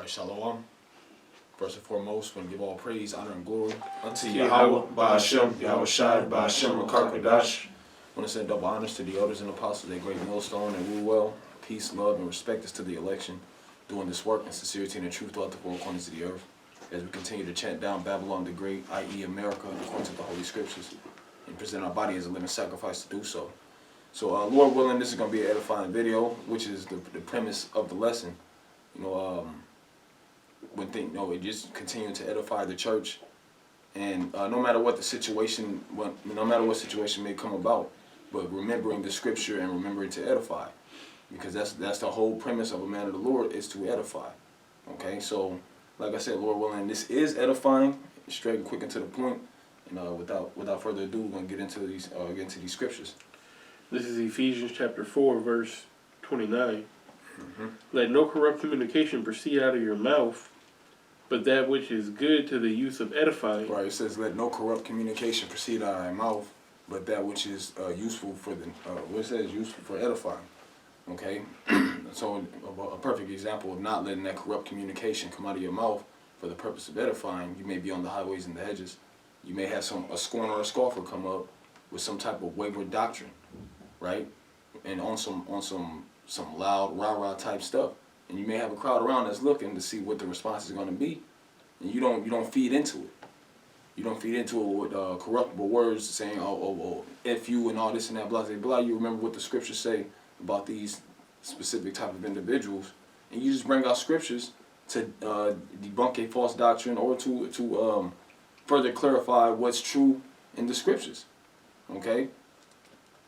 Alright, shalom. First and foremost, we want to give all praise, honor, and glory unto Yahweh, Ba'ashem, Yahweh Shai, Ba'ashem, Rakakadash. I want to send double honors to the elders and apostles, their great millstone, and rule well. Peace, love, and respect is to the election, doing this work in sincerity and in truth throughout the four corners of the earth. As we continue to chant down Babylon the Great, i.e. America, according to the Holy Scriptures, and present our body as a living sacrifice to do so. So, Lord willing, this is going to be an edifying video, which is the premise of the lesson. It just continuing to edify the church, and no matter what the situation, no matter what situation may come about, but remembering the scripture and remembering to edify, because that's the whole premise of a man of the Lord, is to edify. Okay, so like I said, Lord willing, this is edifying, straight and quick and to the point. And without further ado, we're gonna get into these scriptures. This is Ephesians chapter 4, verse 29. Let no corrupt communication proceed out of your mouth, but that which is good to the use of edifying. Right, it says, let no corrupt communication proceed out of thy mouth, but that which is useful for useful for edifying. Okay, so a perfect example of not letting that corrupt communication come out of your mouth for the purpose of edifying. You may be on the highways and the hedges. You may have a scorner or a scoffer come up with some type of wayward doctrine, right? And on some loud rah-rah type stuff. And you may have a crowd around that's looking to see what the response is going to be, and you don't feed into it. You don't feed into it with corruptible words saying, oh, F you and all this and that, blah, blah, blah. You remember what the scriptures say about these specific type of individuals, and you just bring out scriptures to debunk a false doctrine or to further clarify what's true in the scriptures. Okay?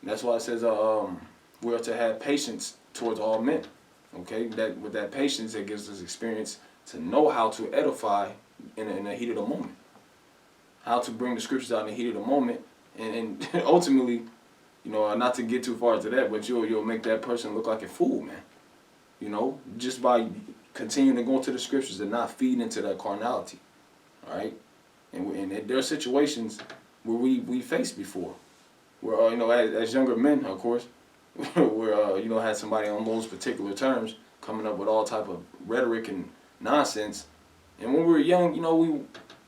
And that's why it says we are to have patience towards all men. Okay, that with that patience, it gives us experience to know how to edify in the heat of the moment. How to bring the scriptures out in the heat of the moment, and ultimately, not to get too far into that, but you'll make that person look like a fool, man. Just by continuing to go into the scriptures and not feed into that carnality. All right, and there are situations where we faced before, where as younger men, of course. Where had somebody on those particular terms coming up with all type of rhetoric and nonsense, and when we were young,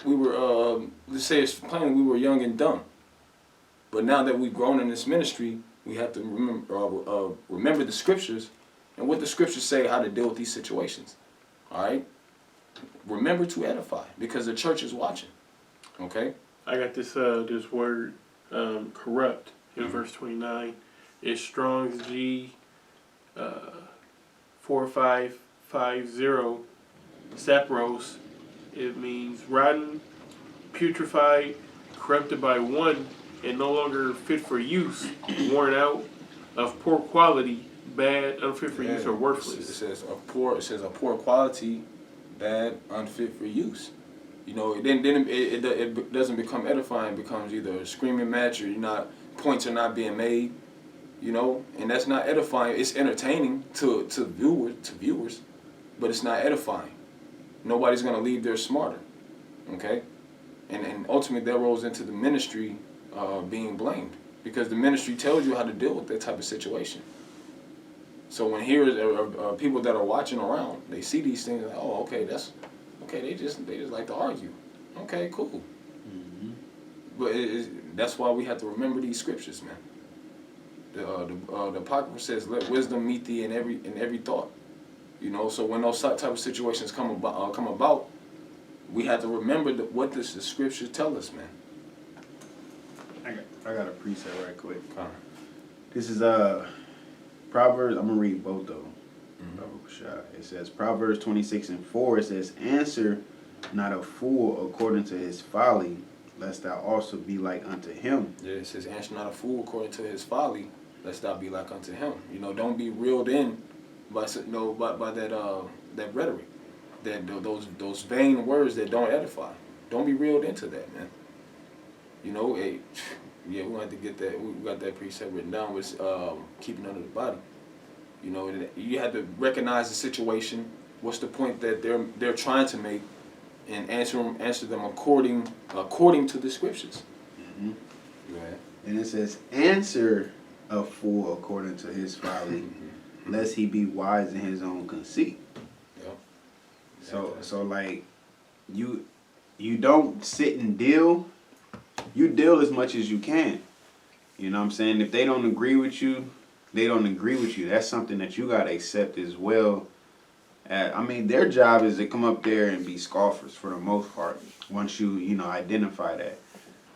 we were let's say it's plain, we were young and dumb. But now that we've grown in this ministry, we have to remember the scriptures and what the scriptures say how to deal with these situations. All right, remember to edify because the church is watching. Okay, I got this word corrupt in verse 29. It's Strong's G 4550 sapros. It means rotten, putrefied, corrupted by one, and no longer fit for use, worn out, of poor quality, bad, unfit for use, or worthless. It says a poor quality, bad, unfit for use. It doesn't become edifying. It becomes either a screaming match or points are not being made. And that's not edifying. It's entertaining to viewers, but it's not edifying. Nobody's gonna leave there smarter, okay? And ultimately that rolls into the ministry being blamed because the ministry tells you how to deal with that type of situation. So when people that are watching around, they see these things like, oh, okay, they just like to argue. Okay, cool. But that's why we have to remember these scriptures, man. The Apocrypha says, "Let wisdom meet thee in every thought." So when those type of situations come about, we have to remember what the scriptures tell us, man. I got a precept right quick. This is Proverbs. I'm gonna read both of them. It says Proverbs 26:4. It says, "Answer not a fool according to his folly, lest thou also be like unto him." Yeah, it says, "Answer not a fool according to his folly, lest thou be like unto him." Don't be reeled in by that rhetoric, those vain words that don't edify. Don't be reeled into that, man. We have to get that. We got that precept written down with keeping under the body. You have to recognize the situation. What's the point that they're trying to make, and answer them according to the scriptures. Right. And it says, "Answer a fool according to his folly, lest he be wise in his own conceit." Yeah. So like, you don't sit and deal. You deal as much as you can. You know what I'm saying? If they don't agree with you, they don't agree with you. That's something that you gotta accept as well. I mean, their job is to come up there and be scoffers for the most part. Once you identify that,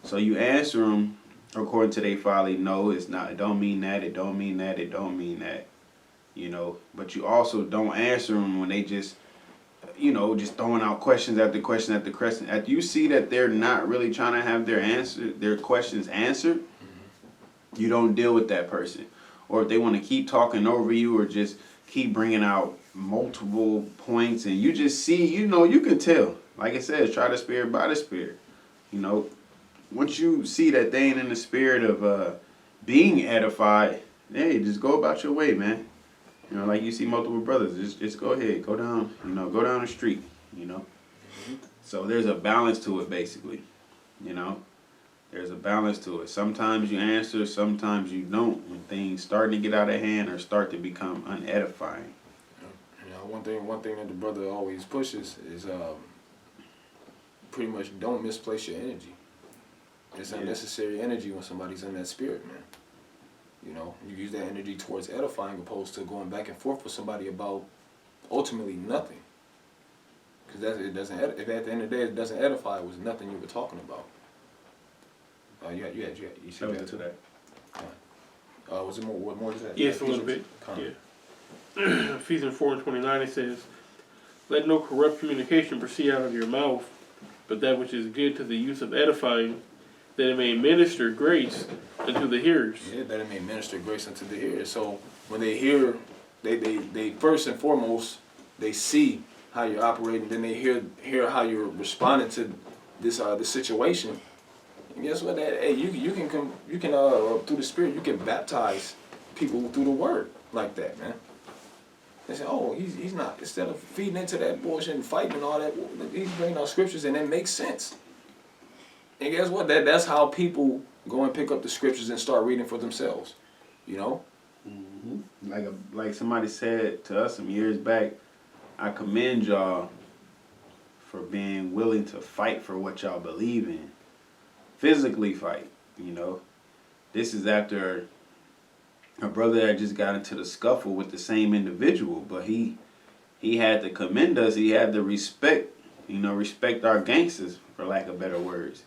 so you answer them according to their folly. No, it's not. It don't mean that. It don't mean that. It don't mean that. But you also don't answer them when they just just throwing out questions after question after question. After you see that they're not really trying to have their questions answered, you don't deal with that person. Or if they want to keep talking over you or just keep bringing out multiple points and you just see, you can tell. Like it says, try the spirit by the spirit. Once you see that they ain't in the spirit of being edified, hey, just go about your way, man. Like you see multiple brothers, just go ahead, go down the street, So there's a balance to it, basically, There's a balance to it. Sometimes you answer, sometimes you don't. When things starting to get out of hand or start to become unedifying. One thing that the brother always pushes is pretty much don't misplace your energy. It's unnecessary energy when somebody's in that spirit, man. You use that energy towards edifying opposed to going back and forth with somebody about ultimately nothing. Because if at the end of the day it doesn't edify, it was nothing you were talking about. You said that to that. Was it more? What more is that? Yes, a little bit. Yeah. Ephesians 4:29 it says, "Let no corrupt communication proceed out of your mouth, but that which is good to the use of edifying, that it may minister grace unto the hearers." Yeah, that it may minister grace unto the hearers. So when they hear, they first and foremost, they see how you're operating, then they hear how you're responding to this situation. And guess what? You can through the Spirit you can baptize people through the Word like that, man. They say, oh, he's not, instead of feeding into that bullshit and fighting and all that, he's bringing out scriptures and it makes sense. And guess what? That's how people go and pick up the scriptures and start reading for themselves. Mm-hmm. Like somebody said to us some years back, I commend y'all for being willing to fight for what y'all believe in. Physically fight, This is after a brother that just got into the scuffle with the same individual, but he had to commend us. He had to respect our gangsters, for lack of better words.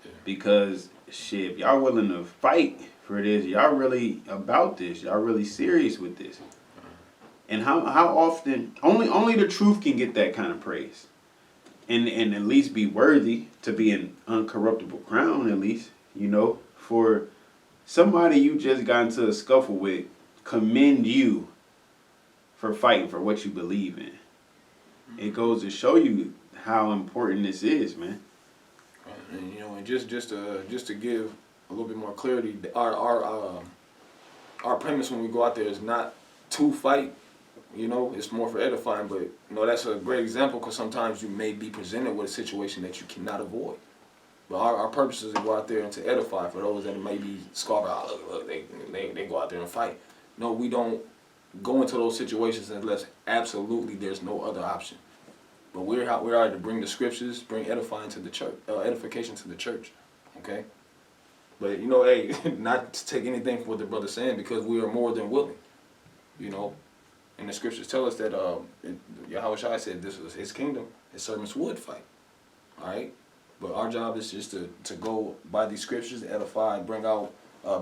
Yeah. Because, shit, if y'all willing to fight for this, y'all really about this. Y'all really serious with this. And how often, only the truth can get that kind of praise. And at least be worthy to be an uncorruptible crown, at least, for somebody you just got into a scuffle with, commend you for fighting for what you believe in. It goes to show you how important this is, man. And and just to give a little bit more clarity, our premise when we go out there is not to fight. It's more for edifying, but that's a great example because sometimes you may be presented with a situation that you cannot avoid. But our purpose is to go out there and to edify for those that may be scoffing. Oh, look, they go out there and fight. No, we don't go into those situations unless absolutely there's no other option. But we're out to bring the scriptures, bring edifying to the church, edification to the church. Okay. But hey, not to take anything from what the brother's saying because we are more than willing. And the scriptures tell us that Yahushua said this was his kingdom, his servants would fight. All right? But our job is just to go by these scriptures, edify, bring out,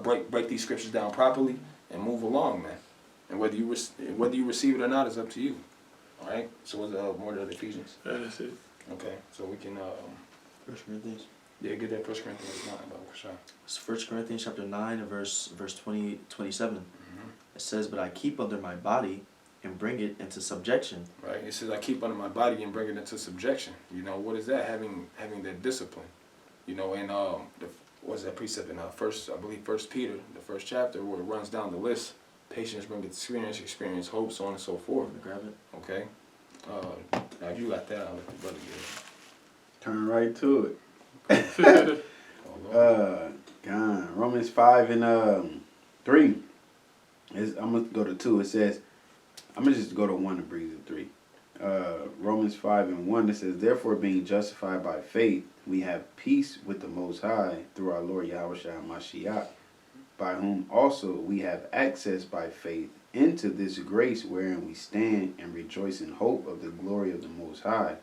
break these scriptures down properly, and move along, man. And whether you receive it or not is up to you. All right? So what's more to the Ephesians? That's it. Okay, so we can... 1 Corinthians. Yeah, get that 1 Corinthians 9, for sure. It's 1 Corinthians chapter 9 and verse 27. Mm-hmm. It says, "But I keep under my body and bring it into subjection." Right. It says, I keep under my body and bring it into subjection. What is that? Having that discipline. And what's that precept in First Peter, the first chapter, where it runs down the list. Patience brings experience, hope, so on and so forth. Grab it. Okay. Now if you got that, I'll let the brother get it. Turn right to it. God, Romans 5 and 3. I'm gonna go to 2. It says, I'm gonna just go to 1 and breathe to 3. Romans 5:1, it says, therefore being justified by faith, we have peace with the Most High through our Lord Yahushua Mashiach, by whom also we have access by faith into this grace wherein we stand and rejoice in hope of the glory of the Most High.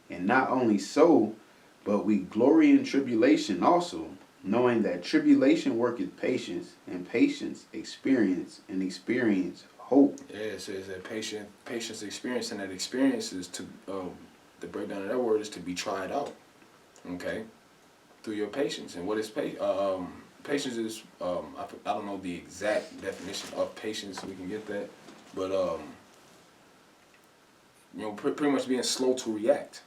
And not only so, but we glory in tribulation also, knowing that tribulation worketh patience, and patience experience, and experience hope. Yeah, it says that patience experience, and that experience is to, the breakdown of that word is to be tried out, okay, through your patience. And what is patience? Patience is, I don't know the exact definition of patience, we can get that, but, you know, pretty much being slow to react.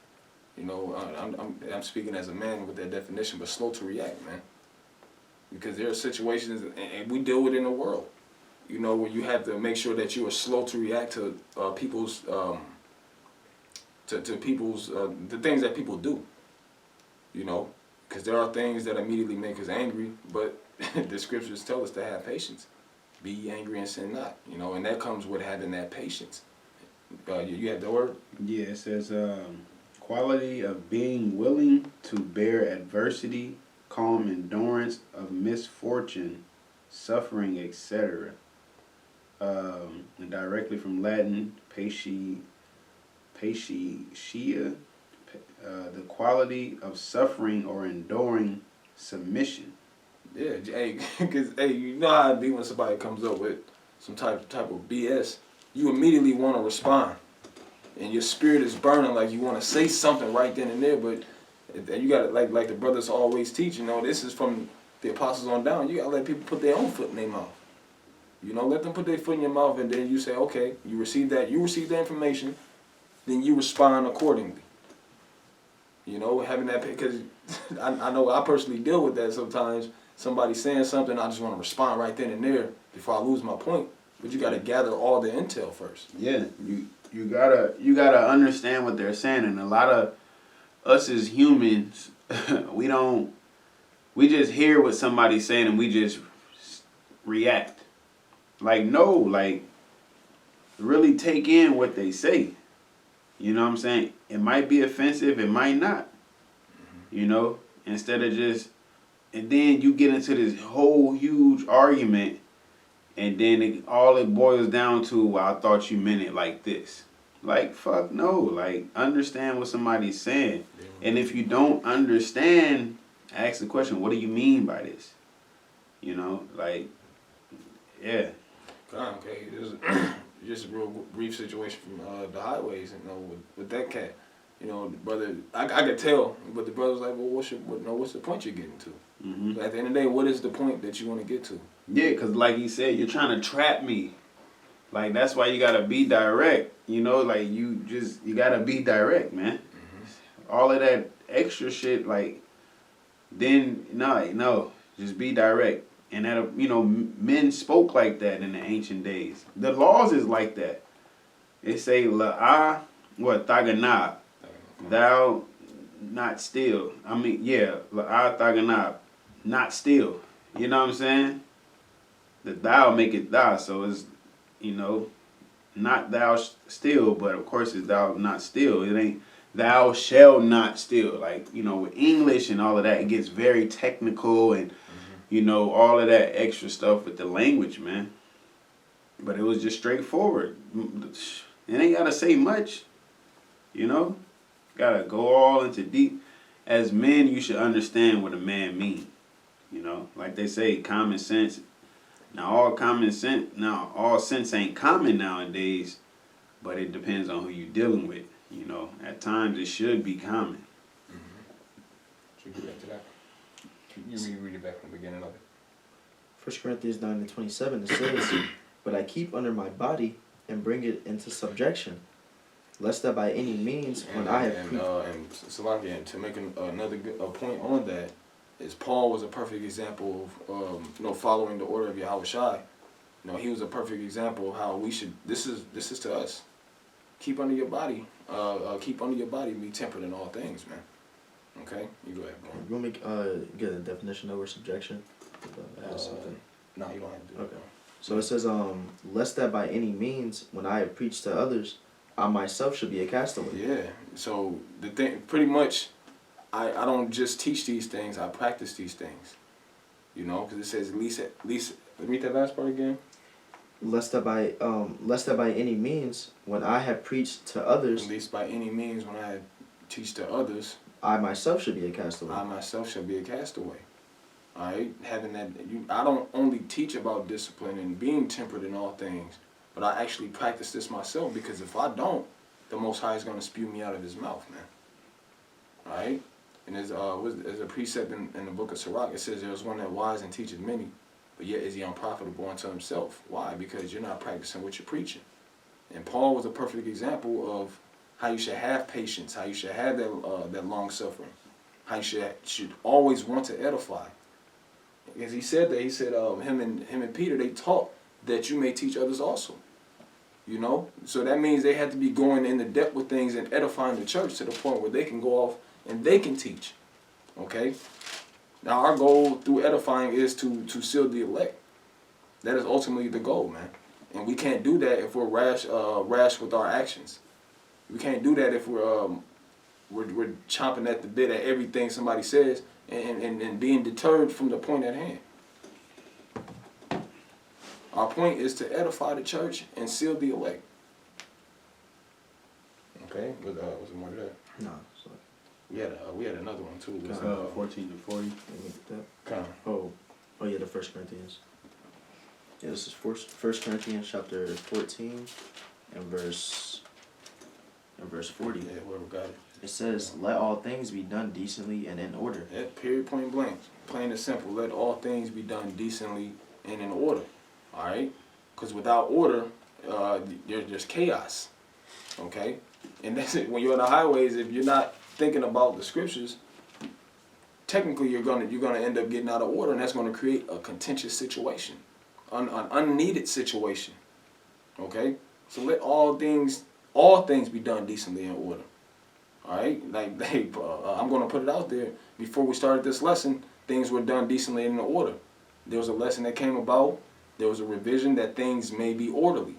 You know, I'm speaking as a man with that definition, but slow to react, man. Because there are situations, and we deal with it in the world, you know, where you have to make sure that you are slow to react to people's, to people's, the things that people do, you know. Because there are things that immediately make us angry, but the scriptures tell us to have patience. Be ye angry and sin not, you know, and that comes with having that patience. You have the word? Yeah, it says, quality of being willing to bear adversity, calm endurance of misfortune, suffering, etc. And directly from Latin, patientia, the quality of suffering or enduring submission. Yeah, hey, because, hey, you know how it be when somebody comes up with some type of BS. You immediately want to respond. And your spirit is burning like you want to say something right then and there, but you got to, like the brothers always teach, you know, this is from the apostles on down. You got to let people put their own foot in their mouth. You know, let them put their foot in your mouth, and then you say, okay, you receive the information, then you respond accordingly. You know, having that, because I know I personally deal with that sometimes. Somebody saying something, I just want to respond right then and there before I lose my point. But you got to gather all the intel first. Yeah, you gotta understand what they're saying, and a lot of us as humans, we just hear what somebody's saying and we just react. Like, no, like, really take in what they say. You know what I'm saying? It might be offensive, it might not. You know, instead of just, and then you get into this whole huge argument, and then all it boils down to, well, I thought you meant it like this. Like, fuck no. Like, understand what somebody's saying. And if you don't understand, ask the question, what do you mean by this? You know, like, yeah. Okay, just a real brief situation from the highways, you know, with that cat. You know, the brother, I could tell, but the brother's like, well, what's the point you're getting to? Mm-hmm. But at the end of the day, what is the point that you want to get to? Yeah, because like he said, you're trying to trap me. Like, that's why you got to be direct. You know, like, you got to be direct, man. Mm-hmm. All of that extra shit, like, then, no, just be direct. And that, you know, men spoke like that in the ancient days. The laws is like that. They say, la'ah, taganah, thou not still. I mean, yeah, la'ah taganah, not still. You know what I'm saying? The thou make it thou, so it's, you know, not thou still, but of course it's thou not still. It ain't thou shall not steal. Like, you know, with English and all of that, it gets very technical and, you know, all of that extra stuff with the language, man. But it was just straightforward. It ain't got to say much, you know. Got to go all into deep. As men, you should understand what a man means, you know. Like they say, common sense. Now, all sense ain't common nowadays, but it depends on who you're dealing with. You know, at times it should be common. Should we get back to that? You read it back from the beginning of it. 1 Corinthians 9:27, it says, but I keep under my body and bring it into subjection, lest that by any means, when I have... And Salaki, and to make another point on that, is Paul was a perfect example of, you know, following the order of Yahushua. You know, he was a perfect example of how we should, this is to us. Keep under your body, and be tempered in all things, man. Okay? You go ahead, bro. You want me to get a definition of word subjection? Something. No, you don't have to do okay. So it says, lest that by any means, when I have preached to others, I myself should be a castaway. Yeah. So the thing, pretty much, I don't just teach these things. I practice these things. You know, because it says at least. Let me read that last part again. Lest that by any means, when I have preached to others, At least by any means, when I teach to others, I myself should be a castaway. I myself shall be a castaway. All right, having that, I don't only teach about discipline and being temperate in all things, but I actually practice this myself, because if I don't, the Most High is going to spew me out of His mouth, man. All right, and there's a precept in the book of Sirach. It says there's one that wise and teaches many, but yet is he unprofitable unto himself. Why? Because you're not practicing what you're preaching. And Paul was a perfect example of how you should have patience, how you should have that long suffering, how you should always want to edify. Because he said that, him and Peter, they taught that you may teach others also. You know? So that means they had to be going into depth with things and edifying the church to the point where they can go off and they can teach. Okay? Now our goal through edifying is to seal the elect. That is ultimately the goal, man. And we can't do that if we're rash with our actions. We can't do that if we're chomping at the bit at everything somebody says and being deterred from the point at hand. Our point is to edify the church and seal the elect. Okay, was there more to that? No. So, We had another one too. 14 to 40. let me get that. Kind Oh yeah, the 1 Corinthians. Yeah, this is 1 Corinthians chapter 14 and verse 40. yeah, whoever got it. It says, "Let all things be done decently and in order." Yeah, period, point blank. Plain and simple. Let all things be done decently and in order. All right? Because without order, there's chaos. Okay? And that's it. When you're on the highways, if you're not thinking about the scriptures, technically you're gonna end up getting out of order, and that's gonna create a contentious situation, an unneeded situation. Okay? So let all things be done decently in order. All right, I'm going to put it out there. Before we started this lesson, things were done decently and in order. There was a lesson that came about. There was a revision that things may be orderly.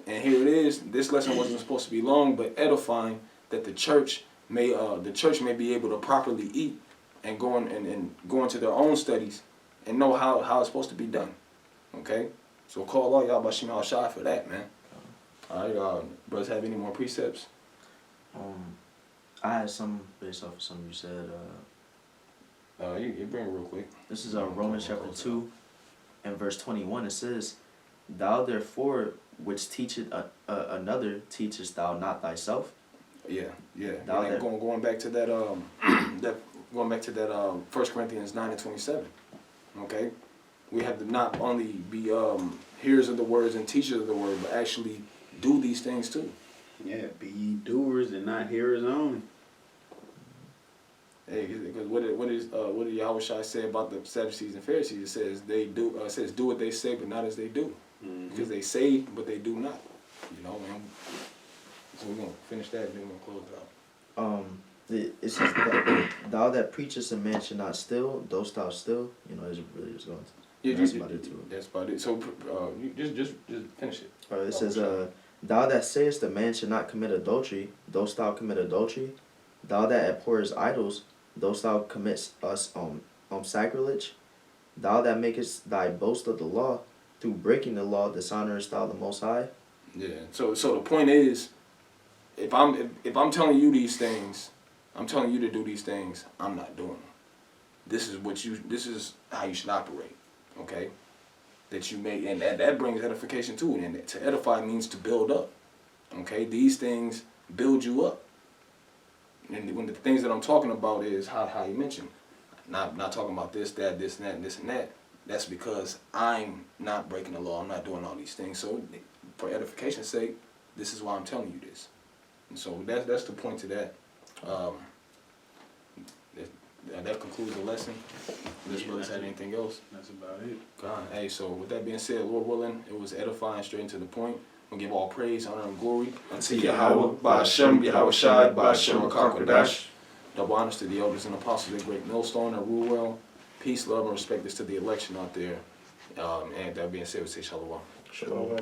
And here it is. This lesson wasn't supposed to be long, but edifying, that the church may be able to properly eat and go into their own studies and know how it's supposed to be done. Okay, so call all y'all Bashim al-Shai for that, man. All right, brothers, have any more precepts? I had some based off of something you said. You bring it real quick. This is Romans chapter 2 and verse 21. It says, "Thou therefore which teacheth another, teachest thou not thyself?" Yeah. Now And that- going back to that, going back to that 1 Corinthians 9 and 27. Okay, we have to not only be hearers of the words and teachers of the word, but actually do these things too. Yeah, be ye doers and not hearers only. Hey, because what did Yahushua say about the Sadducees and Pharisees? It says do what they say, but not as they do. Mm-hmm. Because they say, but they do not. You know, man. So we're gonna finish that, and then we're gonna close it out. It says, "Thou that preachest a man should not steal, dost thou still?" You know, it's really just going. That's about it too. That's about it. So you just finish it. It says, "Thou that sayest a man should not commit adultery, dost thou commit adultery? Thou that abhorrest idols, dost thou commit sacrilege? Thou that makest thy boast of the law, through breaking the law dishonorest thou the Most High?" Yeah. So the point is, if I'm telling you these things, I'm telling you to do these things, I'm not doing them. This is how you should operate. Okay? That you may, and that brings edification too. And to edify means to build up. Okay? These things build you up. And when the things that I'm talking about is how you mentioned, not talking about this, that, this, and that, and this and that. That's because I'm not breaking the law. I'm not doing all these things. So for edification's sake, this is why I'm telling you this. And so that's the point to that. That concludes the lesson. Unless brothers had anything else. That's about it. God. Hey, so with that being said, Lord willing, it was edifying, straight into the point. We'll give all praise, honor, and glory unto Yahweh, by Hashem, Yahweh Shai, by Hashem, Rakakadash. Double honors to the elders and apostles, the great millstone that rule well. Peace, love, and respect is to the election out there. And that being said, we say shalom. Shalom.